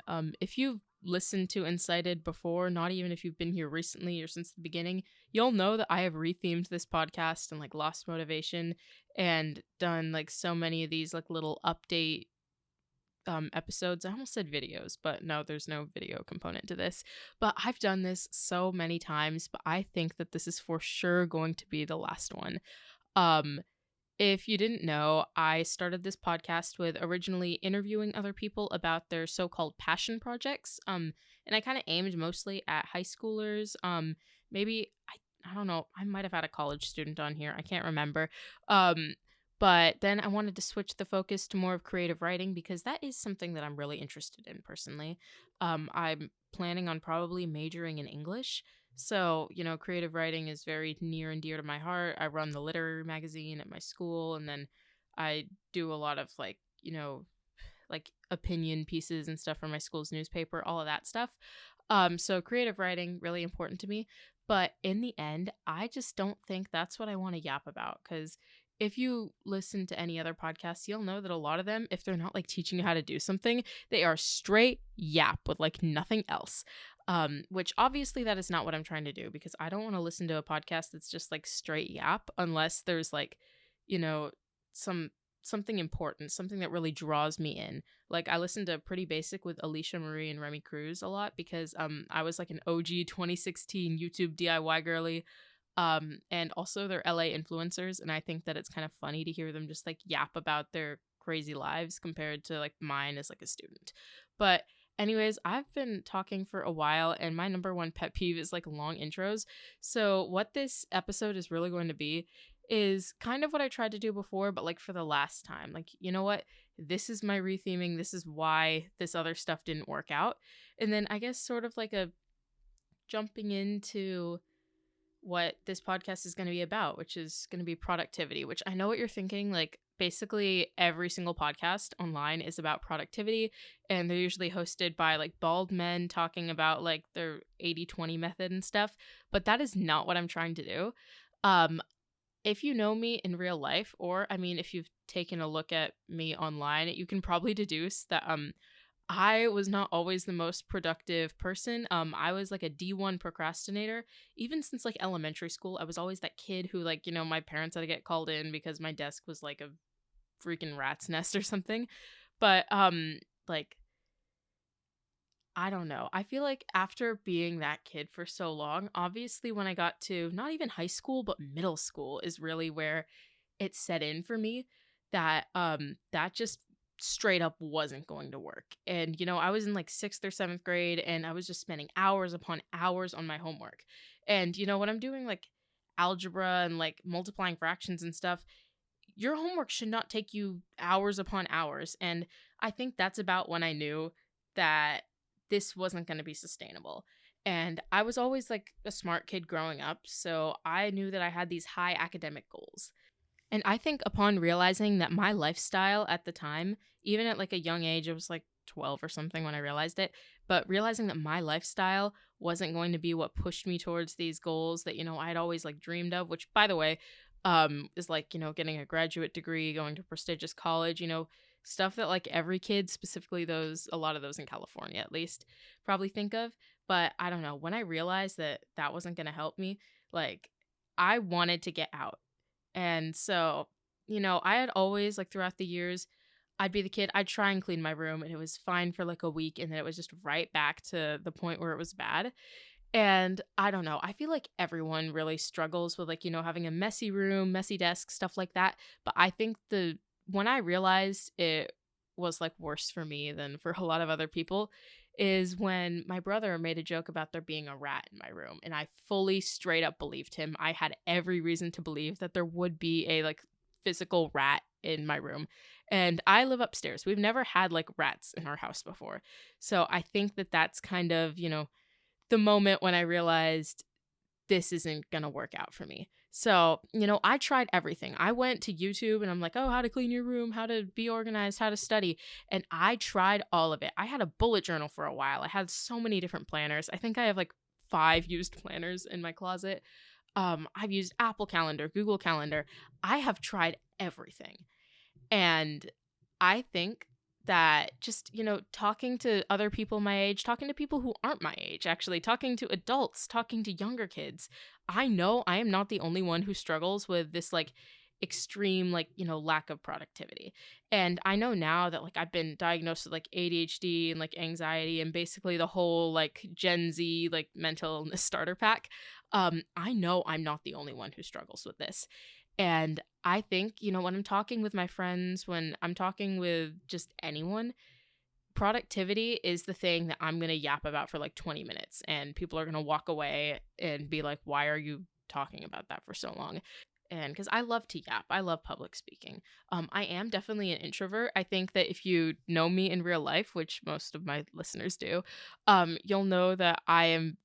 everyone. If you've listened to Incited before, not even if you've been here recently or since the beginning, you'll know that I have rethemed this podcast and like lost motivation and done like so many of these like little update episodes. I almost said videos, but no, there's no video component to this. But I've done this so many times, but I think that this is for sure going to be the last one. Um if you didn't know, I started this podcast with originally interviewing other people about their so-called passion projects. And I kind of aimed mostly at high schoolers. Maybe I don't know, I might have had a college student on here. I can't remember. Um, but then I wanted to switch the focus to more of creative writing because that is something that I'm really interested in personally. I'm planning on probably majoring in English. So, creative writing is very near and dear to my heart. I run the literary magazine at my school, and then I do a lot of like opinion pieces and stuff for my school's newspaper, all of that stuff. So creative writing really important to me, but in the end, I just don't think that's what I want to yap about because if you listen to any other podcasts, you'll know that a lot of them, if they're not like teaching you how to do something, they are straight yap with like nothing else. Which obviously that is not what I'm trying to do because I don't want to listen to a podcast that's just like straight yap unless there's like, you know, some something important, something that really draws me in. Like I listened to Pretty Basic with Alicia Marie and Remy Cruz a lot because I was like an OG 2016 YouTube DIY girly. And also they're LA influencers, and I think that it's kind of funny to hear them just like yap about their crazy lives compared to like mine as like a student. But anyways, I've been talking for a while, and my number one pet peeve is like long intros. So what this episode is really going to be is kind of what I tried to do before, but like for the last time. Like, you know what? This is my retheming. This is why this other stuff didn't work out. And then I guess sort of like a jumping into what this podcast is going to be about, which is going to be productivity, which I know what you're thinking. Like, basically, every single podcast online is about productivity, and they're usually hosted by like bald men talking about like their 80/20 method and stuff. But that is not what I'm trying to do. Um, if you know me in real life, or I mean, if you've taken a look at me online, you can probably deduce that I was not always the most productive person. I was like a D1 procrastinator. Even since like elementary school, I was always that kid who like, my parents had to get called in because my desk was like a freaking rat's nest or something. But like I don't know. I feel like after being that kid for so long, obviously when I got to not even high school, but middle school is really where it set in for me that just straight up wasn't going to work. And I was in like 6th or 7th grade and I was just spending hours upon hours on my homework. And when I'm doing like algebra and like multiplying fractions and stuff, your homework should not take you hours upon hours. And I think that's about when I knew that this wasn't going to be sustainable. And I was always like a smart kid growing up, so I knew that I had these high academic goals. And I think upon realizing that my lifestyle at the time, even at like a young age, it was like 12 or something when I realized it, but realizing that my lifestyle wasn't going to be what pushed me towards these goals that, I'd always like dreamed of, which by the way, is like, getting a graduate degree, going to prestigious college, stuff that like every kid, specifically a lot of those in California at least, probably think of. But I don't know, when I realized that that wasn't going to help me, like I wanted to get out. And so, I had always, like, throughout the years, I'd be the kid, I'd try and clean my room, and it was fine for, like, a week, and then it was just right back to the point where it was bad. And I don't know, I feel like everyone really struggles with, like, having a messy room, messy desk, stuff like that. But I think when I realized it was, like, worse for me than for a lot of other people is when my brother made a joke about there being a rat in my room, and I fully straight up believed him. I had every reason to believe that there would be a like physical rat in my room. And I live upstairs. We've never had like rats in our house before. So I think that that's kind of, the moment when I realized this isn't going to work out for me. So, I tried everything. I went to YouTube and I'm like, oh, how to clean your room, how to be organized, how to study. And I tried all of it. I had a bullet journal for a while. I had so many different planners. I think I have like 5 used planners in my closet. I've used Apple Calendar, Google Calendar. I have tried everything. And I think that just, talking to other people my age, talking to people who aren't my age, actually, talking to adults, talking to younger kids, I know I am not the only one who struggles with this like extreme, like, lack of productivity. And I know now that like I've been diagnosed with like ADHD and like anxiety and basically the whole like Gen Z like mental illness starter pack. I know I'm not the only one who struggles with this. And I think, when I'm talking with my friends, when I'm talking with just anyone, productivity is the thing that I'm going to yap about for like 20 minutes. And people are going to walk away and be like, why are you talking about that for so long? And because I love to yap, I love public speaking. I am definitely an introvert. I think that if you know me in real life, which most of my listeners do, you'll know that I am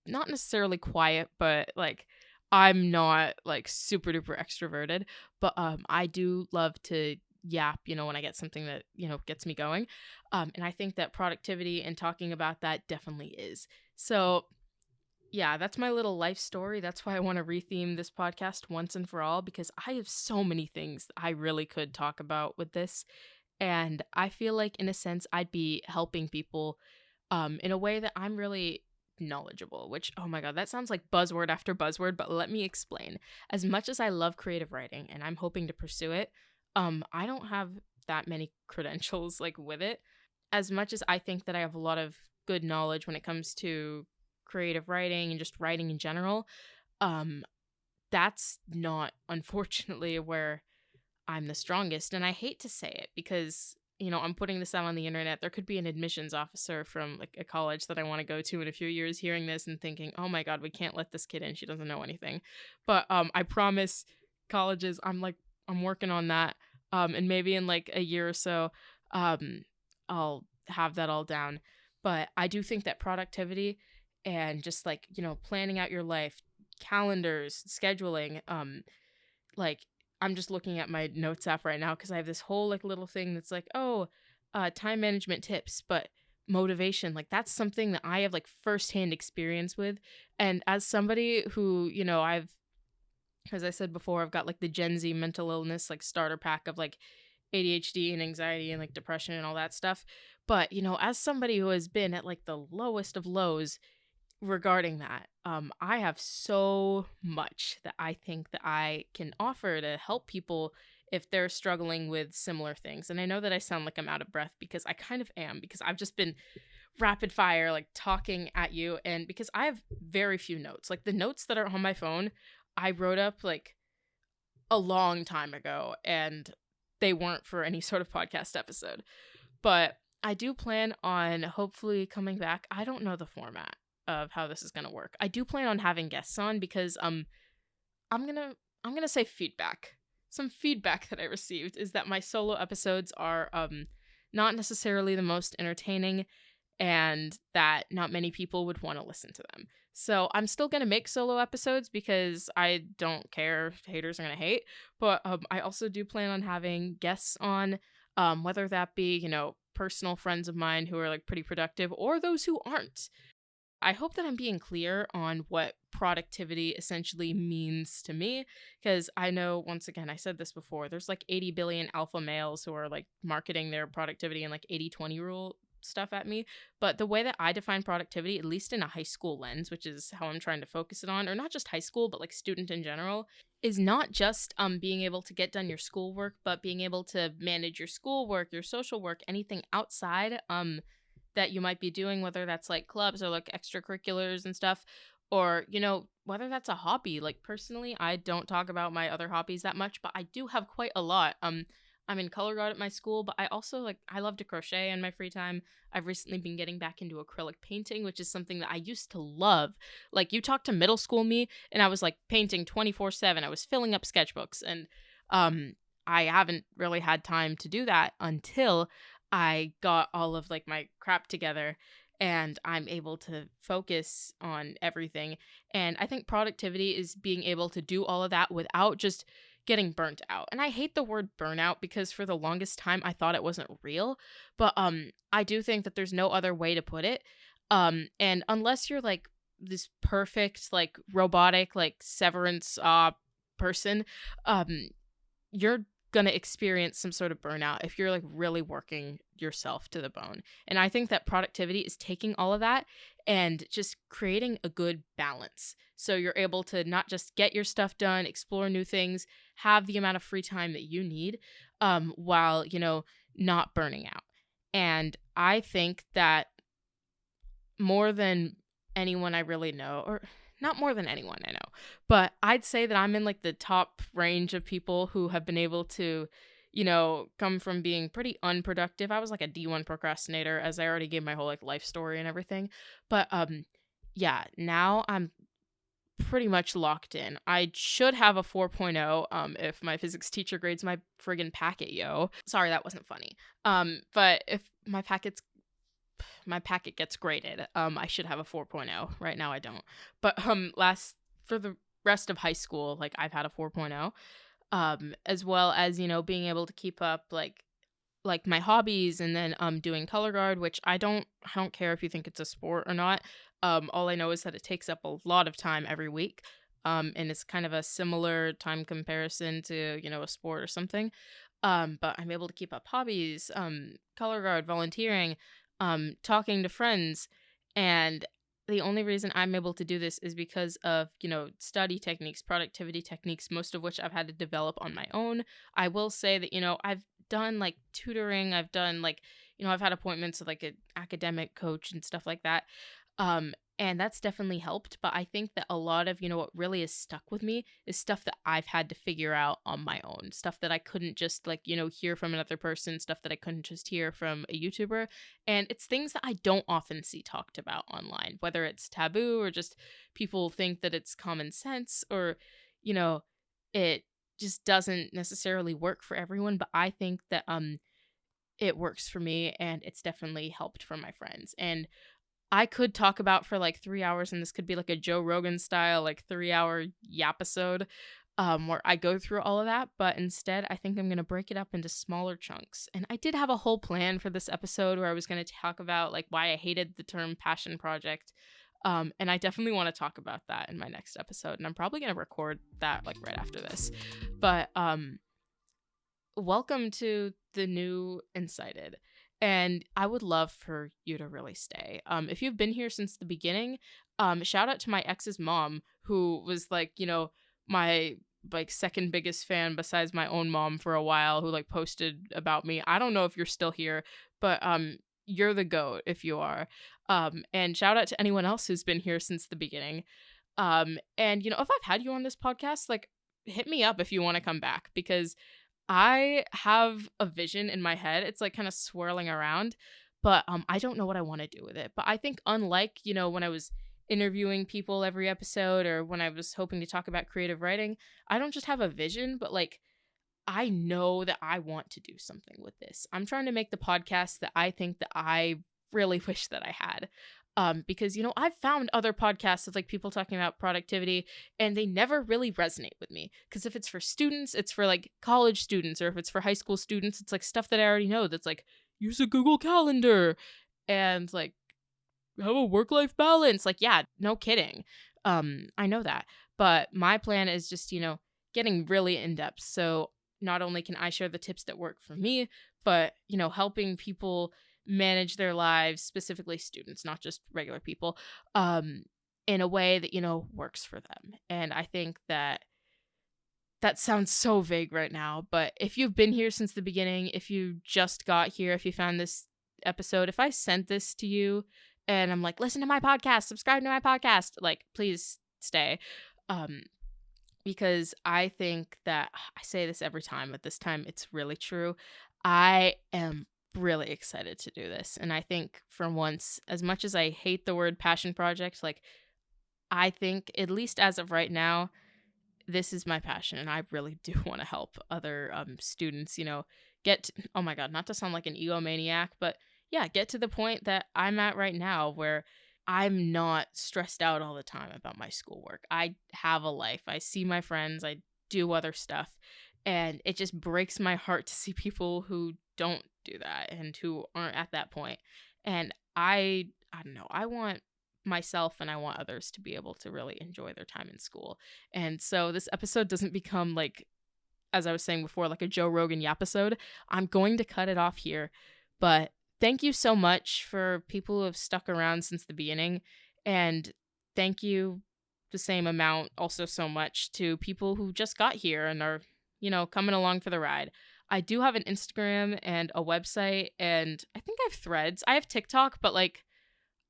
not necessarily quiet, but like I'm not like super duper extroverted, but I do love to yap, when I get something that, gets me going. And I think that productivity and talking about that definitely is. So, yeah, that's my little life story. That's why I want to retheme this podcast once and for all because I have so many things that I really could talk about with this. And I feel like in a sense I'd be helping people in a way that I'm really knowledgeable, which, oh my God, that sounds like buzzword after buzzword, but let me explain. As much as I love creative writing and I'm hoping to pursue it, I don't have that many credentials like with it. As much as I think that I have a lot of good knowledge when it comes to creative writing and just writing in general, um, that's not unfortunately where I'm the strongest. And I hate to say it because, I'm putting this out on the internet. There could be an admissions officer from like a college that I want to go to in a few years hearing this and thinking, oh my God, we can't let this kid in. She doesn't know anything. But I promise colleges, I'm working on that. And maybe in like a year or so, I'll have that all down. But I do think that productivity and just like, planning out your life, calendars, scheduling, like I'm just looking at my notes app right now because I have this whole like little thing that's like, oh, time management tips, but motivation, like that's something that I have like firsthand experience with. And as somebody who, as I said before, I've got like the Gen Z mental illness like starter pack of like ADHD and anxiety and like depression and all that stuff. But, as somebody who has been at like the lowest of lows regarding that, I have so much that I think that I can offer to help people if they're struggling with similar things. And I know that I sound like I'm out of breath because I kind of am, because I've just been rapid fire like talking at you, and because I have very few notes. Like the notes that are on my phone, I wrote up like a long time ago and they weren't for any sort of podcast episode. But I do plan on hopefully coming back. I don't know the format of how this is going to work. I do plan on having guests on because I'm going to say feedback. Some feedback that I received is that my solo episodes are not necessarily the most entertaining and that not many people would want to listen to them. So I'm still going to make solo episodes because I don't care if haters are going to hate, but I also do plan on having guests on, whether that be, personal friends of mine who are like pretty productive or those who aren't. I hope that I'm being clear on what productivity essentially means to me, because I know, once again, I said this before, there's like 80 billion alpha males who are like marketing their productivity and like 80-20 rule stuff at me. But the way that I define productivity, at least in a high school lens, which is how I'm trying to focus it on, or not just high school, but like student in general, is not just being able to get done your schoolwork, but being able to manage your schoolwork, your social work, anything outside that you might be doing, whether that's like clubs or like extracurriculars and stuff, or, whether that's a hobby. Like personally, I don't talk about my other hobbies that much, but I do have quite a lot. I'm in color guard at my school, but I also like, I love to crochet in my free time. I've recently been getting back into acrylic painting, which is something that I used to love. Like you talk to middle school me and I was like painting 24/7. I was filling up sketchbooks, and I haven't really had time to do that until I got all of like my crap together and I'm able to focus on everything. And I think productivity is being able to do all of that without just getting burnt out. And I hate the word burnout because for the longest time I thought it wasn't real, but I do think that there's no other way to put it. And unless you're like this perfect like robotic like severance person, um you're going to experience some sort of burnout if you're like really working yourself to the bone. And I think that productivity is taking all of that and just creating a good balance. So you're able to not just get your stuff done, explore new things, have the amount of free time that you need, while, not burning out. And I think that more than anyone I really know, or not more than anyone I know, but I'd say that I'm in like the top range of people who have been able to, come from being pretty unproductive. I was like a D1 procrastinator, as I already gave my whole like life story and everything. But yeah, now I'm pretty much locked in. I should have a 4.0 if my physics teacher grades my friggin' packet, yo. Sorry, that wasn't funny. But if my packet gets graded, I should have a 4.0. Right now I don't. But last for the rest of high school, like I've had a 4.0, as well as, being able to keep up like my hobbies, and then doing color guard, which I don't care if you think it's a sport or not. All I know is that it takes up a lot of time every week. And it's kind of a similar time comparison to, a sport or something. But I'm able to keep up hobbies, color guard, volunteering, talking to friends. And the only reason I'm able to do this is because of, study techniques, productivity techniques, most of which I've had to develop on my own. I will say that, I've done like tutoring, I've done like, I've had appointments with like an academic coach and stuff like that. And that's definitely helped. But I think that a lot of, what really has stuck with me is stuff that I've had to figure out on my own, stuff that I couldn't just like, hear from another person, stuff that I couldn't just hear from a YouTuber. And it's things that I don't often see talked about online, whether it's taboo or just people think that it's common sense, or, it just doesn't necessarily work for everyone. But I think that it works for me, and it's definitely helped for my friends. And I could talk about for like 3 hours, and this could be like a Joe Rogan style, like 3 hour episode, where I go through all of that. But instead, I think I'm going to break it up into smaller chunks. And I did have a whole plan for this episode where I was going to talk about like why I hated the term passion project. And I definitely want to talk about that in my next episode. And I'm probably going to record that like right after this. But welcome to the new Incited. And I would love for you to really stay. If you've been here since the beginning, shout out to my ex's mom, who was like, my like second biggest fan besides my own mom for a while, who like posted about me. I don't know if you're still here, but you're the GOAT if you are. And shout out to anyone else who's been here since the beginning. And if I've had you on this podcast, like hit me up if you want to come back, because I have a vision in my head. It's like kind of swirling around, but I don't know what I want to do with it. But I think unlike, when I was interviewing people every episode, or when I was hoping to talk about creative writing, I don't just have a vision, but like I know that I want to do something with this. I'm trying to make the podcast that I think that I really wish that I had. Because, I've found other podcasts of like people talking about productivity, and they never really resonate with me. Because if it's for students, it's for like college students, or if it's for high school students, it's like stuff that I already know. That's like, use a Google Calendar and like have a work-life balance. Like, yeah, no kidding. I know that. But my plan is just, getting really in depth. So not only can I share the tips that work for me, but, helping people manage their lives, specifically students, not just regular people, in a way that, works for them. And I think that sounds so vague right now, but if you've been here since the beginning, if you just got here, if you found this episode, if I sent this to you and I'm like, listen to my podcast, subscribe to my podcast, like, please stay. Because I think that I say this every time, but this time it's really true. I am really excited to do this. And I think for once, as much as I hate the word passion project, like I think at least as of right now, this is my passion, and I really do want to help other students, oh my God, not to sound like an egomaniac, but yeah, get to the point that I'm at right now, where I'm not stressed out all the time about my schoolwork. I have a life. I see my friends. I do other stuff. And it just breaks my heart to see people who don't do that and who aren't at that point. And I don't know. I want myself and I want others to be able to really enjoy their time in school. And so this episode doesn't become like as I was saying before, like a Joe Rogan episode. I'm going to cut it off here. But thank you so much for people who have stuck around since the beginning. And thank you the same amount also so much to people who just got here and are, coming along for the ride. I do have an Instagram and a website, and I think I have Threads. I have TikTok, but like,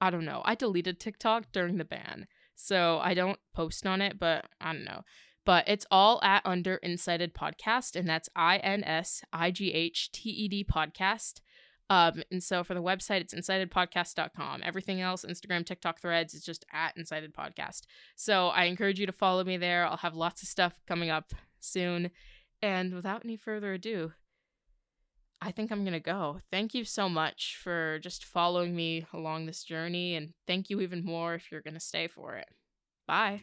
I don't know. I deleted TikTok during the ban, so I don't post on it, but I don't know. But it's all at under Incited Podcast, and that's INSIGHTED podcast. And so for the website, it's incitedpodcast.com. Everything else, Instagram, TikTok, Threads, is just at Incited Podcast. So I encourage you to follow me there. I'll have lots of stuff coming up soon. And without any further ado, I think I'm going to go. Thank you so much for just following me along this journey, and thank you even more if you're going to stay for it. Bye.